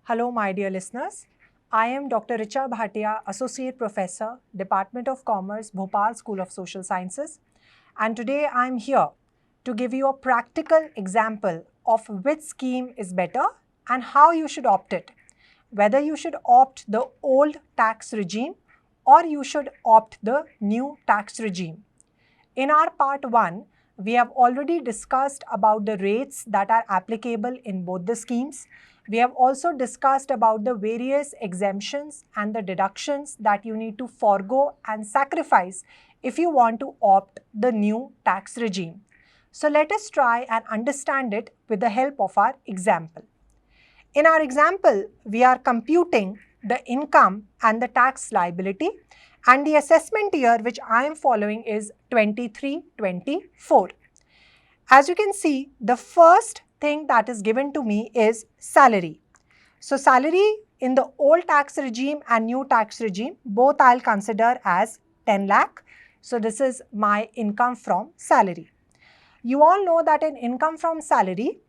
Hello, my dear listeners. I am Dr. Richa Bhatia, Associate Professor, Department of Commerce, Bhopal School of Social Sciences. And today I am here to give you a practical example of which scheme is better and how you should opt it. Whether you should opt the old tax regime or you should opt the new tax regime. In our part 1, we have already discussed about the rates that are applicable in both the schemes. We have also discussed about the various exemptions and the deductions that you need to forego and sacrifice if you want to opt the new tax regime. So let us try and understand it with the help of our example. In our example, we are computing the income and the tax liability, and the assessment year which I am following is 23-24. As you can see, the first thing that is given to me is salary. So salary in the old tax regime and new tax regime, both I'll consider as 10 lakh. So this is my income from salary. You all know that in income from salary,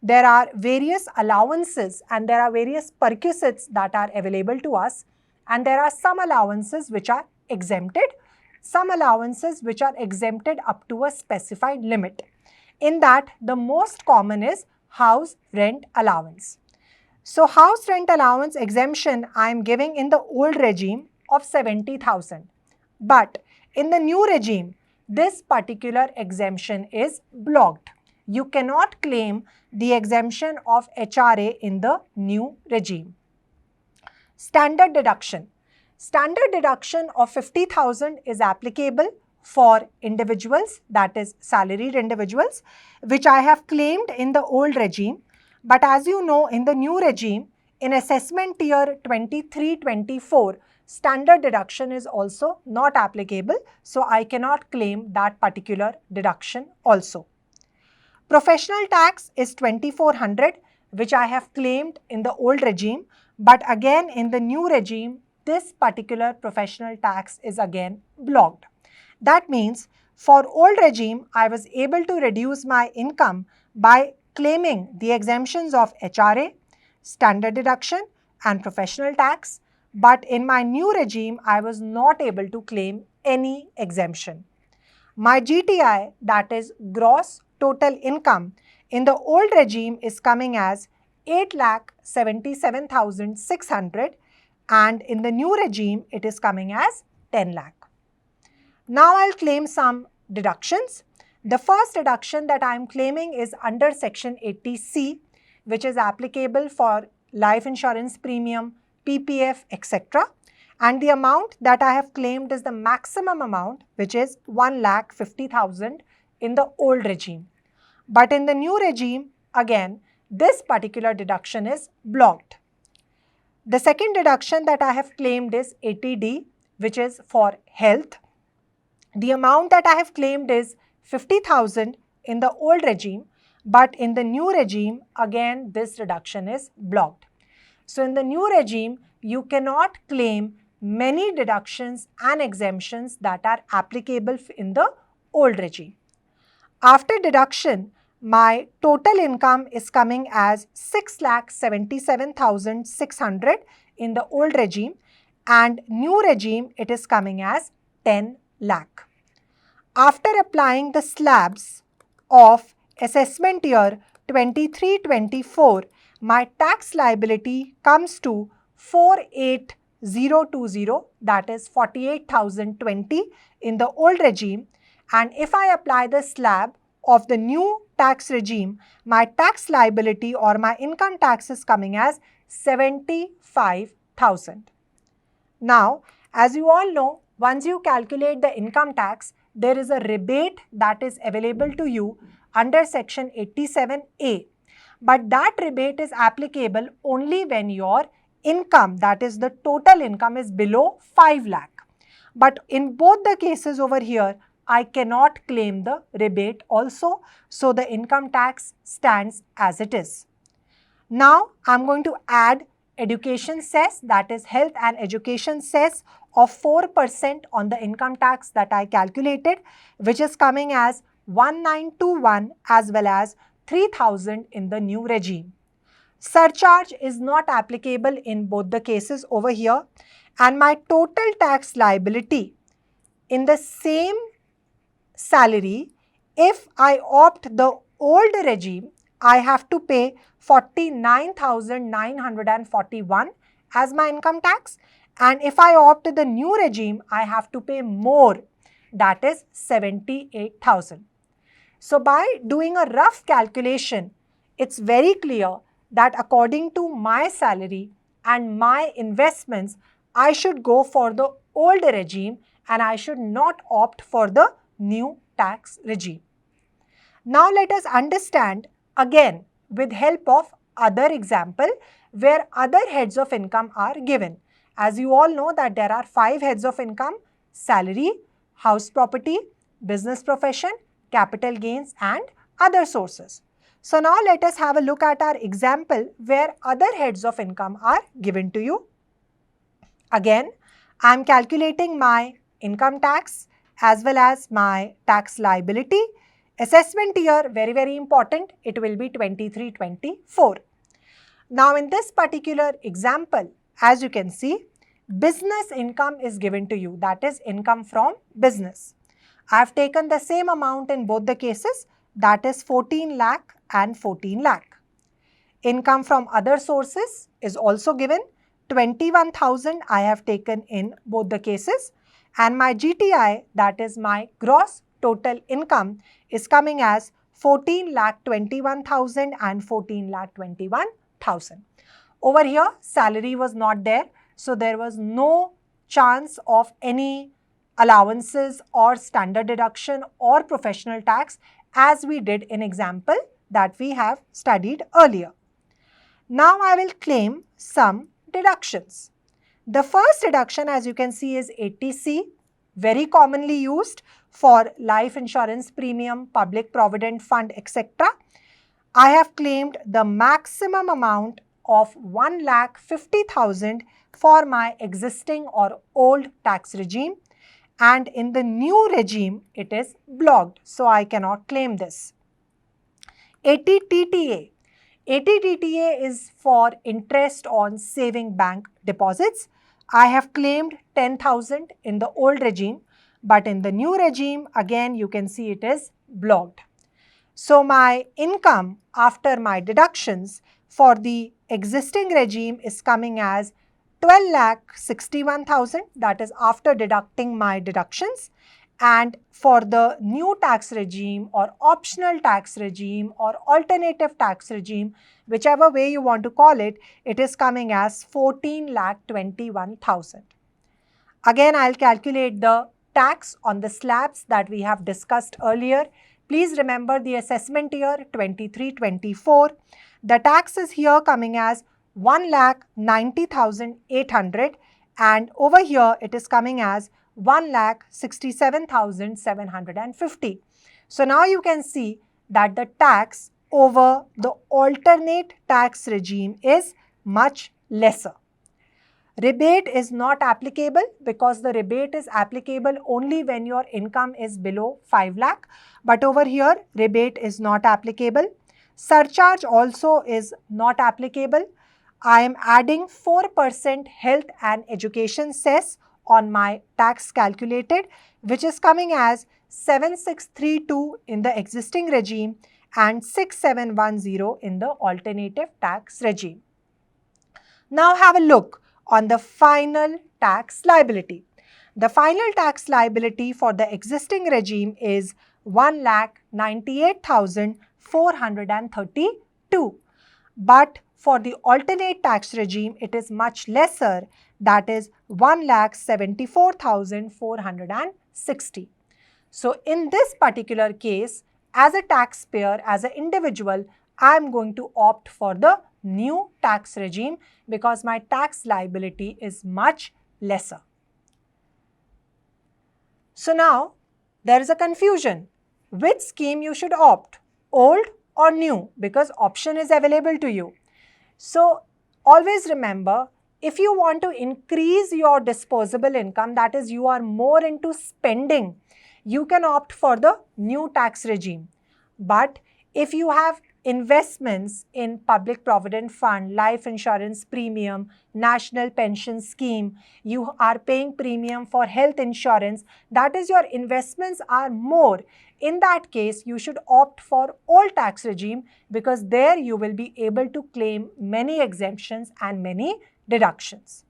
there are various allowances and there are various perquisites that are available to us, and there are some allowances which are exempted, some allowances which are exempted up to a specified limit. In that, the most common is house rent allowance. So house rent allowance exemption I am giving in the old regime of 70,000. But in the new regime, this particular exemption is blocked. You cannot claim the exemption of HRA in the new regime. Standard deduction. Standard deduction of 50,000 is applicable for individuals, that is salaried individuals, which I have claimed in the old regime. But as you know, in the new regime, in assessment year 23-24, standard deduction is also not applicable. So I cannot claim that particular deduction also. Professional tax is 2400, which I have claimed in the old regime. But again, in the new regime, this particular professional tax is again blocked. That means for old regime, I was able to reduce my income by claiming the exemptions of HRA, standard deduction and professional tax. But in my new regime, I was not able to claim any exemption. My GTI, that is gross total income, in the old regime is coming as 8,77,600, and in the new regime it is coming as 10 lakh. Now I'll claim some deductions. The first deduction that I am claiming is under section 80C, which is applicable for life insurance premium, PPF, etc. And the amount that I have claimed is the maximum amount, which is 1,50,000 in the old regime. But in the new regime, again, this particular deduction is blocked. The second deduction that I have claimed is 80D, which is for health. The amount that I have claimed is 50,000 in the old regime, but in the new regime, again, this reduction is blocked. So in the new regime, you cannot claim many deductions and exemptions that are applicable in the old regime. After deduction, my total income is coming as 6,77,600 in the old regime, and new regime it is coming as 10 lakh. After applying the slabs of assessment year 23-24, my tax liability comes to 48,020, that is 48,020 in the old regime, and if I apply the slab of the new tax regime, my tax liability or my income tax is coming as 75,000. Now, as you all know, once you calculate the income tax, there is a rebate that is available to you under section 87A. But that rebate is applicable only when your income, that is the total income, is below 5 lakh. But in both the cases over here, I cannot claim the rebate also. So the income tax stands as it is. Now I am going to add education cess, that is health and education cess of 4% on the income tax that I calculated, which is coming as 1921 as well as 3,000 in the new regime. Surcharge is not applicable in both the cases over here, and my total tax liability in the same salary, if I opt the old regime, I have to pay 49,941 as my income tax, and if I opt the new regime, I have to pay more, that is 78,000. So by doing a rough calculation, it's very clear that according to my salary and my investments, I should go for the old regime and I should not opt for the new tax regime. Now let us understand again with help of other example where other heads of income are given. As you all know that there are 5 heads of income: salary, house property, business profession, capital gains and other sources. So now let us have a look at our example where other heads of income are given to you. Again, I am calculating my income tax as well as my tax liability. Assessment year, very important, it will be 23-24. Now in this particular example, as you can see, business income is given to you, that is income from business. I have taken the same amount in both the cases, that is 14 lakh and 14 lakh. Income from other sources is also given, 21,000 I have taken in both the cases, and my GTI, that is my gross total income, is coming as 14,21,000 and 14,21,000. Over here, salary was not there, so there was no chance of any allowances or standard deduction or professional tax as we did in example that we have studied earlier. Now I will claim some deductions. The first deduction, as you can see, is 80C, very commonly used for life insurance premium, public provident fund, etc. I have claimed the maximum amount of 1,50,000 for my existing or old tax regime, and in the new regime it is blocked, so I cannot claim this. 80 TTA. 80 TTA is for interest on saving bank deposits. I have claimed 10,000 in the old regime, but in the new regime, again you can see it is blocked. So my income after my deductions for the existing regime is coming as 12,61,000, that is after deducting my deductions, and for the new tax regime or optional tax regime or alternative tax regime, whichever way you want to call it, it is coming as 14,21,000. Again, I'll calculate the tax on the slabs that we have discussed earlier. Please remember the assessment year 23-24. The tax is here coming as 1,90,800 and over here it is coming as 1,67,750. So now you can see that the tax over the alternate tax regime is much lesser. Rebate is not applicable because the rebate is applicable only when your income is below 5 lakh. But over here, rebate is not applicable. Surcharge also is not applicable. I am adding 4% health and education cess on my tax calculated, which is coming as 7632 in the existing regime and 6710 in the alternative tax regime. Now have a look on the final tax liability. The final tax liability for the existing regime is 1,98,432. But for the alternate tax regime, it is much lesser, that is 1,74,460. So in this particular case, as a taxpayer, as an individual, I am going to opt for the new tax regime because my tax liability is much lesser. So now there is a confusion. Which scheme you should opt, old or new, because option is available to you. So always remember, if you want to increase your disposable income, that is you are more into spending, you can opt for the new tax regime. But if you have investments in public provident fund, life insurance premium, national pension scheme, you are paying premium for health insurance, that is, your investments are more. In that case, you should opt for old tax regime, because there you will be able to claim many exemptions and many deductions.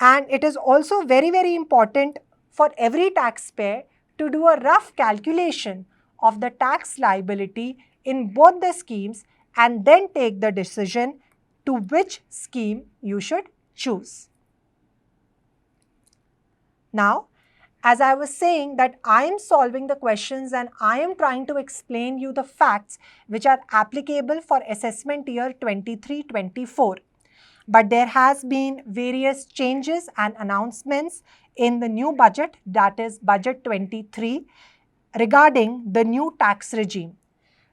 And it is also very, very important for every taxpayer to do a rough calculation of the tax liability in both the schemes and then take the decision to which scheme you should choose. Now, as I was saying that I am solving the questions and I am trying to explain you the facts which are applicable for assessment year 23-24. But there has been various changes and announcements in the new budget, that is budget 23, regarding the new tax regime.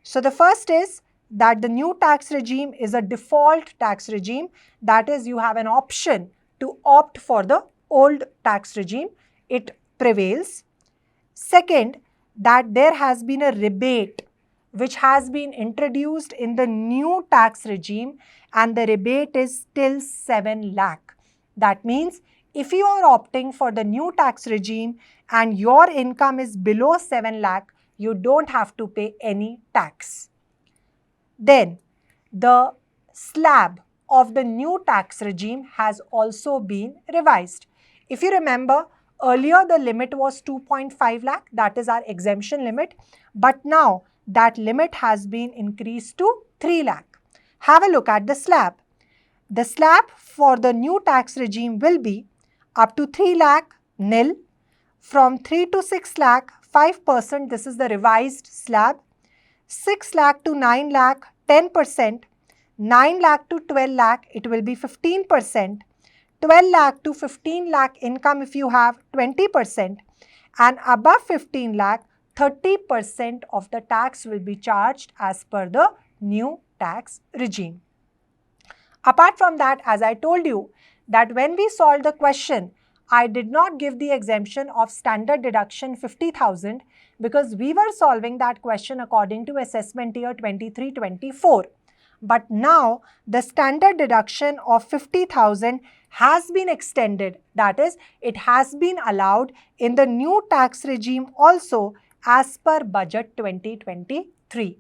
So the first is that the new tax regime is a default tax regime, that is, you have an option to opt for the old tax regime. It prevails. Second, that there has been a rebate which has been introduced in the new tax regime, and the rebate is till 7 lakh. That means if you are opting for the new tax regime and your income is below 7 lakh, you don't have to pay any tax. Then the slab of the new tax regime has also been revised. If you remember, earlier the limit was 2.5 lakh, that is our exemption limit, but now that limit has been increased to 3 lakh. Have a look at the slab. The slab for the new tax regime will be up to 3 lakh nil, from 3 to 6 lakh 5%, this is the revised slab, 6 lakh to 9 lakh 10%, 9 lakh to 12 lakh it will be 15%, 12 lakh to 15 lakh income if you have 20%, and above 15 lakh 30% of the tax will be charged as per the new tax regime. Apart from that, as I told you, that when we solved the question, I did not give the exemption of standard deduction 50,000 because we were solving that question according to assessment year 23-24. But now the standard deduction of 50,000 has been extended. That is, it has been allowed in the new tax regime also as per budget 2023.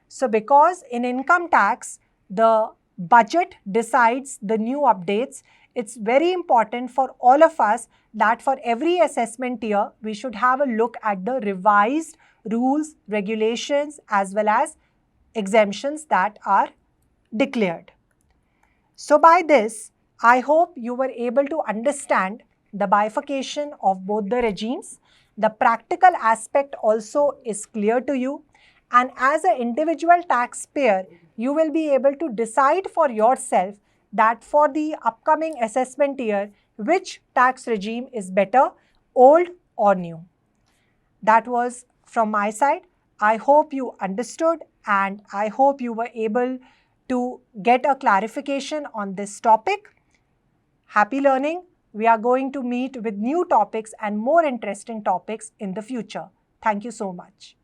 So because in income tax, the budget decides the new updates, it's very important for all of us that for every assessment year, we should have a look at the revised rules, regulations, as well as exemptions that are declared. So by this, I hope you were able to understand the bifurcation of both the regimes. The practical aspect also is clear to you, and as an individual taxpayer, you will be able to decide for yourself that for the upcoming assessment year, which tax regime is better, old or new. That was from my side. I hope you understood and I hope you were able to get a clarification on this topic. Happy learning. We are going to meet with new topics and more interesting topics in the future. Thank you so much.